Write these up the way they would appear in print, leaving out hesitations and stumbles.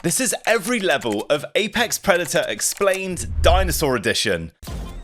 This is every level of Apex Predator Explained Dinosaur Edition.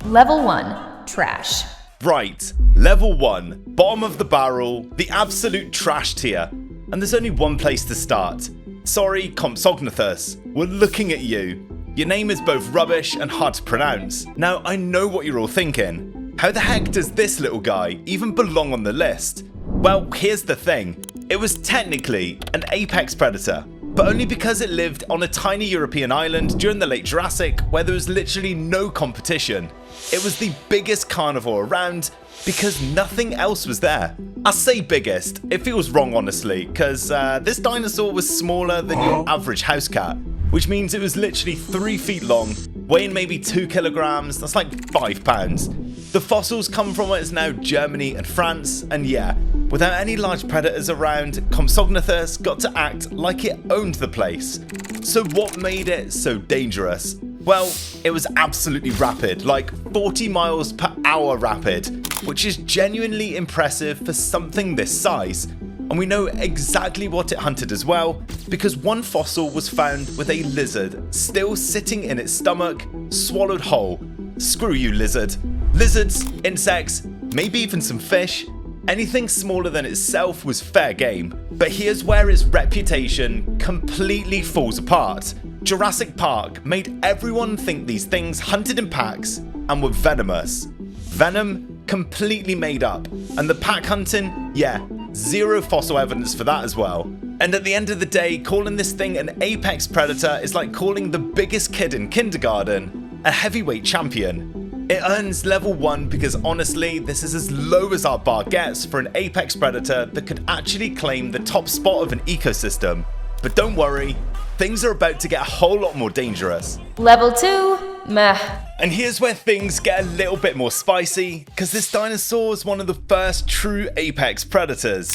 Level 1, Trash. Right, level 1, bottom of the barrel, the absolute trash tier. And there's only one place to start. Sorry, Compsognathus, we're looking at you. Your name is both rubbish and hard to pronounce. Now, I know what you're all thinking. How the heck does this little guy even belong on the list? Well, here's the thing. It was technically an apex predator, but only because it lived on a tiny European island during the late Jurassic where there was literally no competition. It was the biggest carnivore around because nothing else was there. I say biggest, it feels wrong honestly, because this dinosaur was smaller than your average house cat, which means it was literally 3 feet long, weighing maybe 2 kilograms, that's like 5 pounds. The fossils come from what is now Germany and France, and yeah, without any large predators around, Compsognathus got to act like it owned the place. So what made it so dangerous? Well, it was absolutely rapid, like 40 miles per hour rapid, which is genuinely impressive for something this size. And we know exactly what it hunted as well, because one fossil was found with a lizard still sitting in its stomach, swallowed whole. Screw you, lizard. Lizards, insects, maybe even some fish. Anything smaller than itself was fair game, but here's where its reputation completely falls apart. Jurassic Park made everyone think these things hunted in packs and were venomous. Venom completely made up, and the pack hunting, yeah, zero fossil evidence for that as well. And at the end of the day, calling this thing an apex predator is like calling the biggest kid in kindergarten a heavyweight champion. It earns level 1 because honestly, this is as low as our bar gets for an apex predator that could actually claim the top spot of an ecosystem. But don't worry, things are about to get a whole lot more dangerous. Level 2, Meh. And here's where things get a little bit more spicy, because this dinosaur is one of the first true apex predators.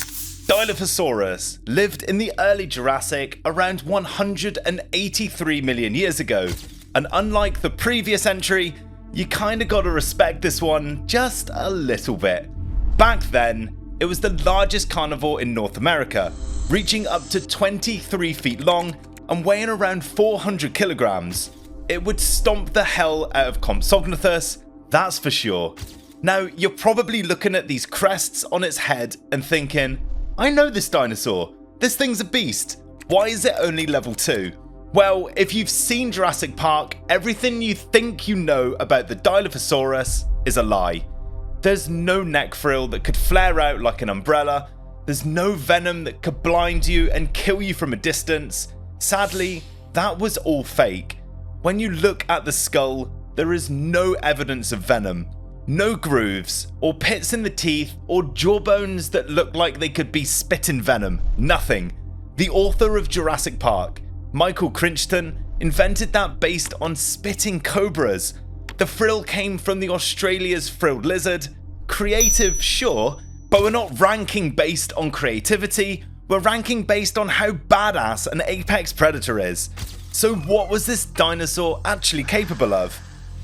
Dilophosaurus lived in the early Jurassic around 183 million years ago, and unlike the previous entry, you kinda gotta respect this one just a little bit. Back then, it was the largest carnivore in North America, reaching up to 23 feet long and weighing around 400 kilograms. It would stomp the hell out of Compsognathus, that's for sure. Now, you're probably looking at these crests on its head and thinking, I know this dinosaur, this thing's a beast, why is it only level 2? Well, if you've seen Jurassic Park, everything you think you know about the Dilophosaurus is a lie. There's no neck frill that could flare out like an umbrella, there's no venom that could blind you and kill you from a distance. Sadly, that was all fake. When you look at the skull, there is no evidence of venom. No grooves, or pits in the teeth, or jawbones that look like they could be spitting venom. Nothing. The author of Jurassic Park, Michael Crichton, invented that based on spitting cobras. The frill came from the Australia's frilled lizard. Creative, sure, but we're not ranking based on creativity, we're ranking based on how badass an apex predator is. So what was this dinosaur actually capable of?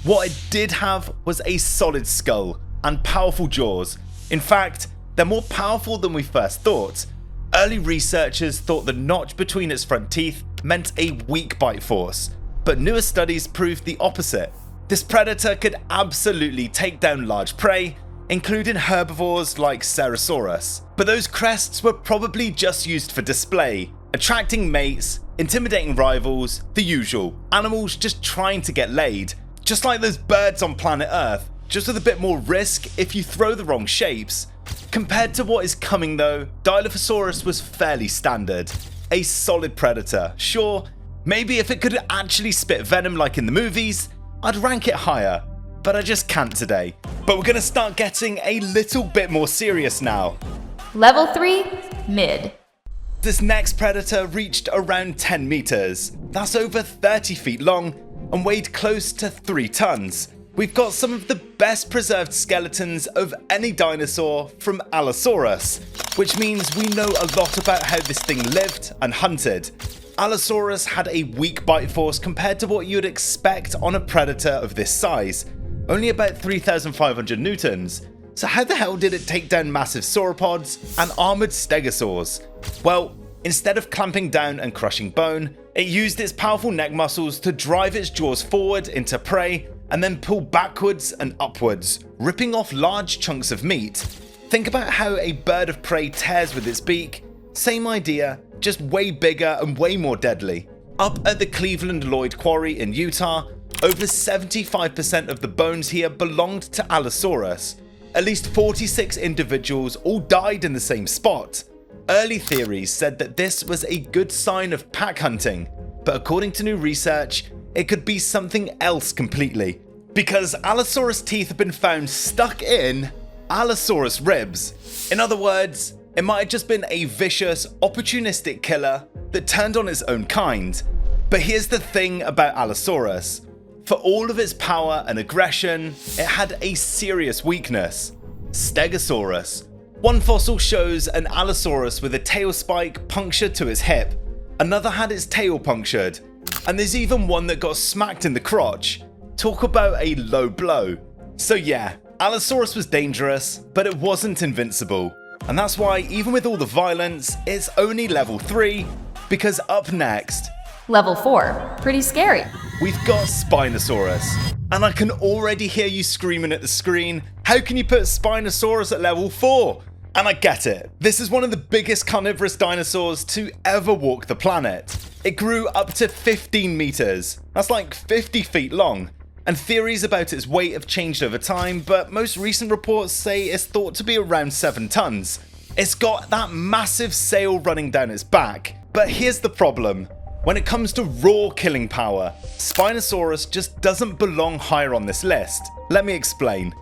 What it did have was a solid skull and powerful jaws. In fact, they're more powerful than we first thought. Early researchers thought the notch between its front teeth meant a weak bite force, but newer studies proved the opposite. This predator could absolutely take down large prey, including herbivores like Ceratosaurus. But those crests were probably just used for display, attracting mates, intimidating rivals, the usual. Animals just trying to get laid. Just like those birds on planet Earth, just with a bit more risk if you throw the wrong shapes. Compared to what is coming though, Dilophosaurus was fairly standard. A solid predator, sure, maybe if it could actually spit venom like in the movies, I'd rank it higher, but I just can't today. But we're gonna start getting a little bit more serious now. Level 3, Mid. This next predator reached around 10 meters, that's over 30 feet long, and weighed close to 3 tons. We've got some of the best preserved skeletons of any dinosaur from Allosaurus, which means we know a lot about how this thing lived and hunted. Allosaurus had a weak bite force compared to what you'd expect on a predator of this size, only about 3,500 newtons. So how the hell did it take down massive sauropods and armoured stegosaurs? Well, Instead of clamping down and crushing bone, it used its powerful neck muscles to drive its jaws forward into prey and then pull backwards and upwards, ripping off large chunks of meat. Think about how a bird of prey tears with its beak. Same idea, just way bigger and way more deadly. Up at the Cleveland Lloyd Quarry in Utah, over 75% of the bones here belonged to Allosaurus. At least 46 individuals all died in the same spot. Early theories said that this was a good sign of pack hunting, but according to new research, it could be something else completely. Because Allosaurus teeth have been found stuck in Allosaurus ribs. In other words, it might have just been a vicious, opportunistic killer that turned on its own kind. But here's the thing about Allosaurus. For all of its power and aggression, it had a serious weakness: Stegosaurus. One fossil shows an Allosaurus with a tail spike punctured to its hip. Another had its tail punctured. And there's even one that got smacked in the crotch. Talk about a low blow. So yeah, Allosaurus was dangerous, but it wasn't invincible. And that's why, even with all the violence, it's only level 3, because up next, Level 4. Pretty scary. we've got Spinosaurus. And I can already hear you screaming at the screen, how can you put Spinosaurus at level 4? And I get it, this is one of the biggest carnivorous dinosaurs to ever walk the planet. It grew up to 15 meters, that's like 50 feet long. And theories about its weight have changed over time, but most recent reports say it's thought to be around 7 tons. It's got that massive sail running down its back. But here's the problem. When it comes to raw killing power, Spinosaurus just doesn't belong higher on this list. Let me explain.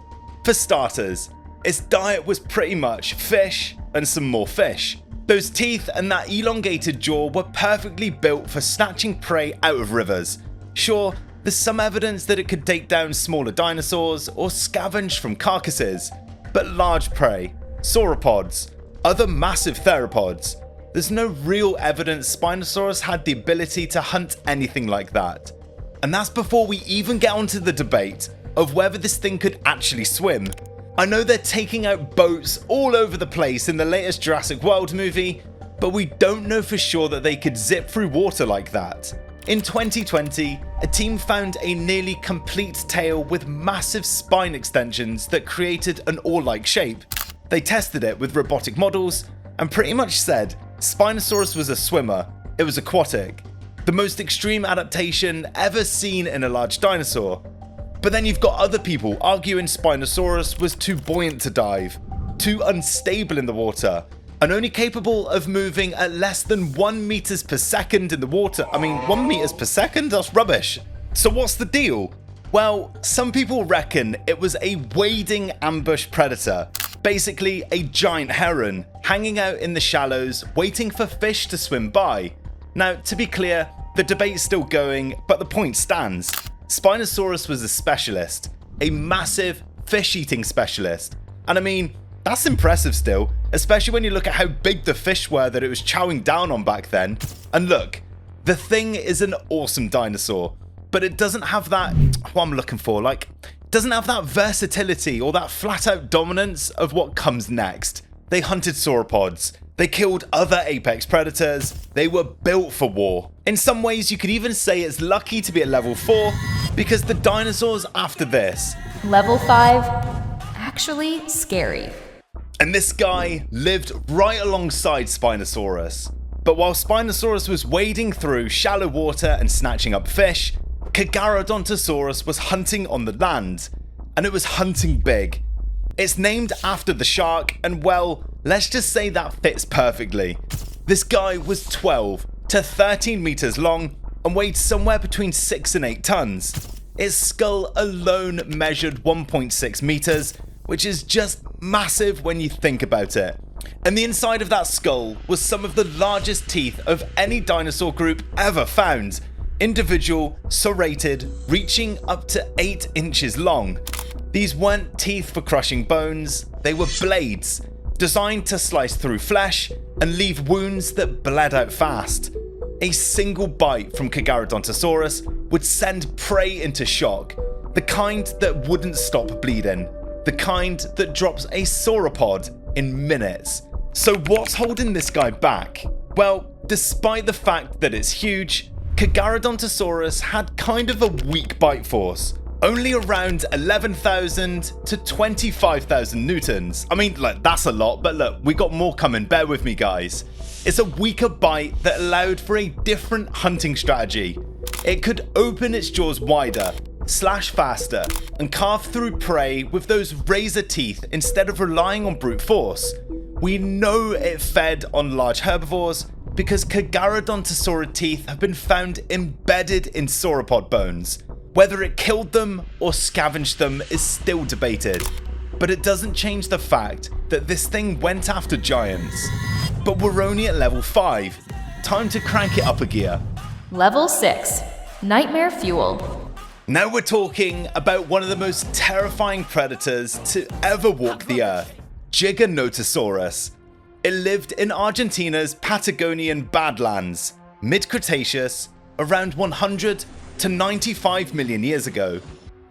For starters, its diet was pretty much fish and some more fish. Those teeth and that elongated jaw were perfectly built for snatching prey out of rivers. Sure, there's some evidence that it could take down smaller dinosaurs or scavenge from carcasses, but large prey, sauropods, other massive theropods, there's no real evidence Spinosaurus had the ability to hunt anything like that. And that's before we even get onto the debate of whether this thing could actually swim. I know they're taking out boats all over the place in the latest Jurassic World movie, but we don't know for sure that they could zip through water like that. In 2020, a team found a nearly complete tail with massive spine extensions that created an oar-like shape. They tested it with robotic models and pretty much said Spinosaurus was a swimmer, it was aquatic. The most extreme adaptation ever seen in a large dinosaur. But then you've got other people arguing Spinosaurus was too buoyant to dive, too unstable in the water, and only capable of moving at less than 1 meters per second in the water. I mean, 1 meters per second? That's rubbish. So what's the deal? Well, some people reckon it was a wading ambush predator. Basically, a giant heron hanging out in the shallows, waiting for fish to swim by. Now, to be clear, the debate's still going, but the point stands. Spinosaurus was a specialist, a massive fish-eating specialist. And I mean, that's impressive still, especially when you look at how big the fish were that it was chowing down on back then. And look, the thing is an awesome dinosaur, but it doesn't have that, what I'm looking for, like, doesn't have that versatility or that flat-out dominance of what comes next. They hunted sauropods, they killed other apex predators, they were built for war. In some ways, you could even say it's lucky to be at level 4, because the dinosaurs after this, Level 5. Actually scary. and this guy lived right alongside Spinosaurus. But while Spinosaurus was wading through shallow water and snatching up fish, Kagarodontosaurus was hunting on the land, and it was hunting big. It's named after the shark, and well, let's just say that fits perfectly. This guy was 12 to 13 meters long and weighed somewhere between 6 and 8 tons. Its skull alone measured 1.6 meters, which is just massive when you think about it. And the inside of that skull was some of the largest teeth of any dinosaur group ever found. Individual, serrated, reaching up to 8 inches long. These weren't teeth for crushing bones, they were blades, designed to slice through flesh and leave wounds that bled out fast. A single bite from Kagarodontosaurus would send prey into shock, the kind that wouldn't stop bleeding, the kind that drops a sauropod in minutes. So what's holding this guy back? Well, Despite the fact that it's huge, Kagarodontosaurus had kind of a weak bite force, only around 11,000 to 25,000 newtons. I mean, like, that's a lot, but look, we got more coming, bear with me guys. It's a weaker bite that allowed for a different hunting strategy. It could open its jaws wider, slash faster, and carve through prey with those razor teeth instead of relying on brute force. We know it fed on large herbivores because Kagarodontosaurus teeth have been found embedded in sauropod bones. Whether it killed them or scavenged them is still debated, but it doesn't change the fact that this thing went after giants. But we're only at level 5, time to crank it up a gear. Level 6, Nightmare Fuel. Now we're talking about one of the most terrifying predators to ever walk the earth, Giganotosaurus. It lived in Argentina's Patagonian Badlands, mid-Cretaceous, around 100 to 95 million years ago.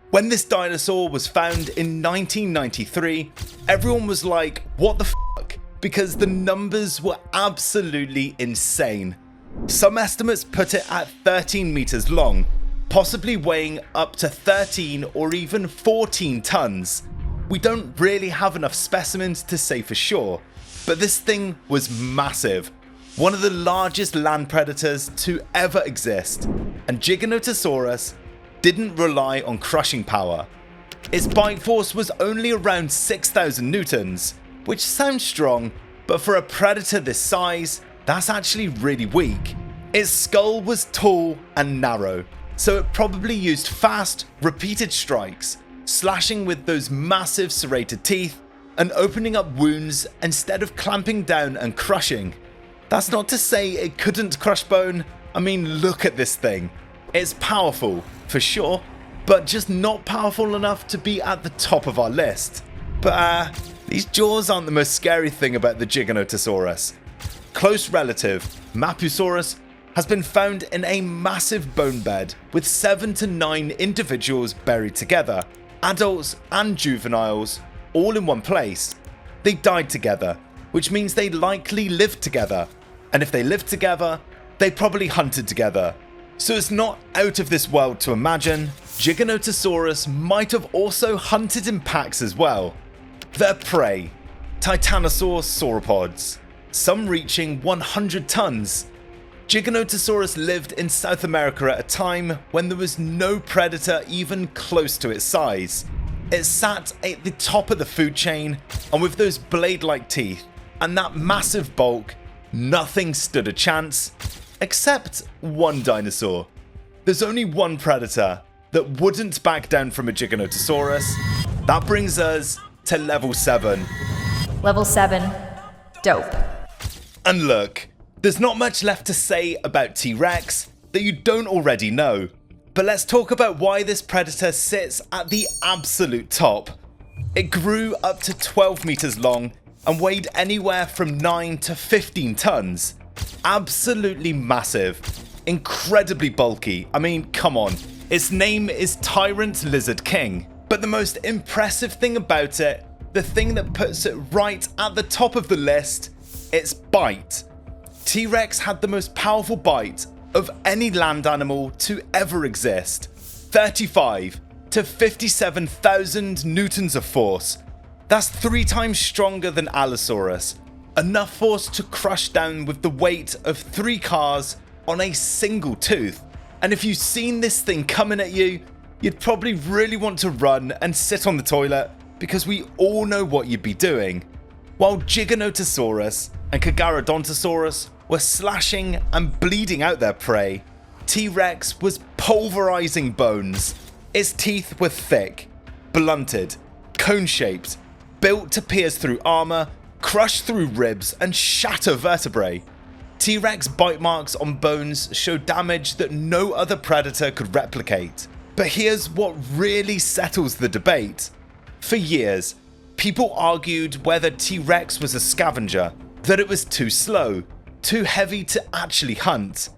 When this dinosaur was found in 1993, everyone was like, what the fuck? Because the numbers were absolutely insane. Some estimates put it at 13 meters long, possibly weighing up to 13 or even 14 tons. We don't really have enough specimens to say for sure, but this thing was massive. One of the largest land predators to ever exist, and Giganotosaurus didn't rely on crushing power. Its bite force was only around 6,000 newtons, which sounds strong, but for a predator this size, that's actually really weak. Its skull was tall and narrow, so it probably used fast, repeated strikes, slashing with those massive serrated teeth and opening up wounds instead of clamping down and crushing. That's not to say it couldn't crush bone. I mean, look at this thing. It's powerful, for sure, but just not powerful enough to be at the top of our list. But these jaws aren't the most scary thing about the Giganotosaurus. Close relative, Mapusaurus, has been found in a massive bone bed with 7 to 9 individuals buried together, adults and juveniles, all in one place. They died together, which means they likely lived together. And if they lived together, they probably hunted together. So it's not out of this world to imagine Giganotosaurus might have also hunted in packs as well. Their prey, Titanosaur sauropods, some reaching 100 tons. Giganotosaurus lived in South America at a time when there was no predator even close to its size. It sat at the top of the food chain, and with those blade-like teeth and that massive bulk, nothing stood a chance, except one dinosaur. There's only one predator that wouldn't back down from a Giganotosaurus. That brings us to level 7. Level 7, Dope. And look, there's not much left to say about T-Rex that you don't already know, but let's talk about why this predator sits at the absolute top. It grew up to 12 meters long and weighed anywhere from 9 to 15 tons. Absolutely massive. Incredibly bulky. I mean, come on. Its name is Tyrant Lizard King. But the most impressive thing about it, the thing that puts it right at the top of the list, its bite. T-Rex had the most powerful bite of any land animal to ever exist. 35 to 57,000 newtons of force. That's 3 times stronger than Allosaurus. Enough force to crush down with the weight of 3 cars on a single tooth. And if you've seen this thing coming at you, you'd probably really want to run and sit on the toilet because we all know what you'd be doing. While Giganotosaurus and Kagarodontosaurus were slashing and bleeding out their prey, T-Rex was pulverizing bones. Its teeth were thick, blunted, cone-shaped, built to pierce through armor, crush through ribs, and shatter vertebrae. T-Rex bite marks on bones show damage that no other predator could replicate. But here's what really settles the debate. For years, people argued whether T-Rex was a scavenger, that it was too slow, too heavy to actually hunt.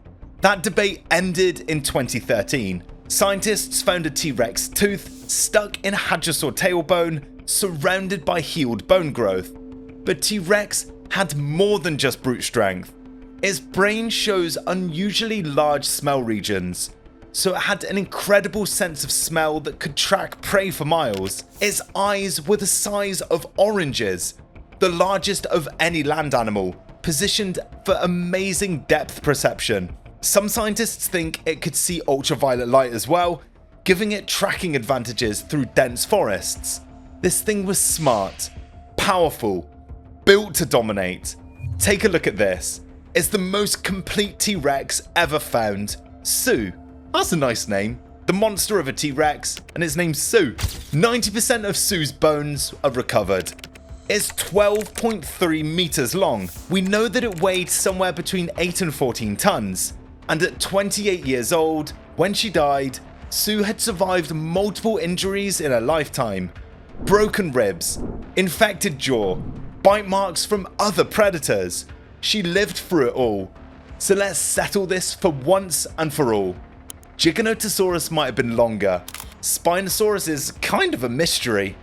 That debate ended in 2013. Scientists found a T-Rex tooth stuck in a hadrosaur tailbone, surrounded by healed bone growth. But T-Rex had more than just brute strength. Its brain shows unusually large smell regions, so it had an incredible sense of smell that could track prey for miles. Its eyes were the size of oranges, the largest of any land animal, positioned for amazing depth perception. Some scientists think it could see ultraviolet light as well, giving it tracking advantages through dense forests. This thing was smart, powerful, built to dominate. Take a look at this. It's the most complete T-Rex ever found. Sue. That's a nice name. The monster of a T-Rex, and its name's Sue. 90% of Sue's bones are recovered. It's 12.3 meters long. We know that it weighed somewhere between 8 and 14 tons. And at 28 years old, when she died, Sue had survived multiple injuries in her lifetime. Broken ribs, infected jaw, bite marks from other predators. She lived through it all. So let's settle this for once and for all. Giganotosaurus might have been longer. Spinosaurus is kind of a mystery.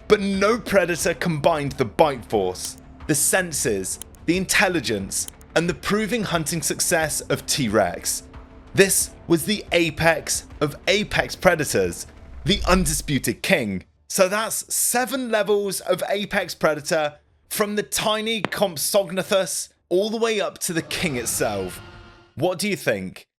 But no predator combined the bite force, the senses, the intelligence, and the proving hunting success of T-Rex. This was the apex of apex predators, the undisputed king. So that's 7 levels of apex predator, from the tiny Compsognathus all the way up to the king itself. What do you think?